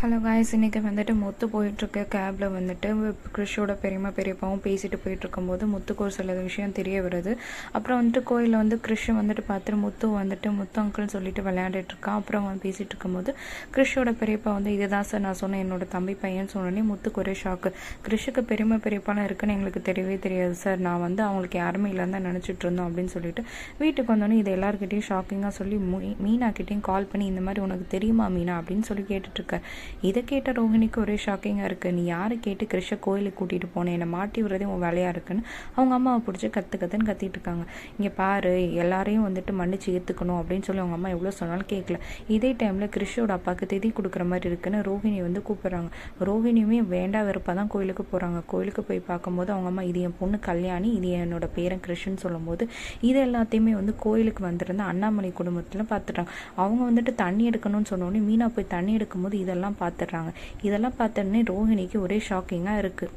Hello guys, இன்றைக்கி வந்துட்டு முத்து போயிட்டுருக்க கேபில் வந்துட்டு கிறிஷோட பெரியம்மா பெரியப்பாவும் பேசிட்டு போயிட்டுருக்கும்போது முத்துக்கு ஒரு சில விஷயம் தெரிய வருது. அப்புறம் வந்துட்டு கோயிலில் வந்து கிறிஷ் வந்துட்டு பார்த்துட்டு முத்து அங்கிள்னு சொல்லிட்டு விளையாண்டுட்டு இருக்கான். அப்புறம் வந்து பேசிகிட்டு இருக்கும்போது கிறிஷோட பெரியப்பா வந்து இதுதான் சார் நான் சொன்னேன் என்னோட தம்பி பையன் சொன்னோன்னே முத்துக்கு ஒரே ஷாக்கு. கிறிஷுக்கு பெரியம்மா பெரியப்பாலாம் இருக்குன்னு எங்களுக்கு தெரியவே தெரியாது சார், நான் வந்து அவங்களுக்கு யாருமே இல்லைன்னு தான் நினச்சிட்டு இருந்தோம் அப்படின்னு சொல்லிட்டு வீட்டுக்கு வந்தோடனே இது எல்லாருக்கிட்டையும் ஷாக்கிங்காக சொல்லி மீனாக்கிட்டையும் கால் பண்ணி இந்த மாதிரி உனக்கு தெரியுமா மீனா அப்படின்னு சொல்லி கேட்டுட்ருக்க. இதை கேட்ட ரோஹிணிக்கு ஒரே ஷாக்கிங்காக இருக்குது. நீ யாரை கேட்டு கிறிஷை கோயிலுக்கு கூட்டிகிட்டு போனேன், என்னை மாட்டி விடுறதே உன் வேலையாக இருக்குன்னு அவங்க அம்மாவை பிடிச்சி கற்றுன்னு கத்திட்டு இருக்காங்க. இங்கே பாரு, எல்லாரையும் வந்துட்டு மன்னிச்சு ஏற்றுக்கணும் அப்படின்னு சொல்லி அவங்க அம்மா எவ்வளோ சொன்னாலும் கேட்கல. இதே டைமில் கிறிஷோட அப்பாவுக்கு திதி கொடுக்குற மாதிரி இருக்குன்னு ரோஹிணி வந்து கூப்பிட்றாங்க. ரோஹிணியுமே வேண்டா வெறுப்பாக தான் கோயிலுக்கு போகிறாங்க. கோயிலுக்கு போய் பார்க்கும்போது அவங்க அம்மா இது என் பொண்ணு கல்யாணி, இது என்னோட பேரன் கிறிஷ்ன்னு சொல்லும்போது இது எல்லாத்தையுமே வந்து கோயிலுக்கு வந்திருந்த அண்ணாமலை குடும்பத்தில் பார்த்துட்டாங்க. அவங்க வந்துட்டு தண்ணி எடுக்கணும்னு சொன்னோடனே மீனா போய் தண்ணி எடுக்கும்போது இதெல்லாம் பார்த்துடுறாங்க. இதெல்லாம் பார்த்தோன்னே ரோஹிணிக்கு ஒரே ஷாக்கிங்காக இருக்குது.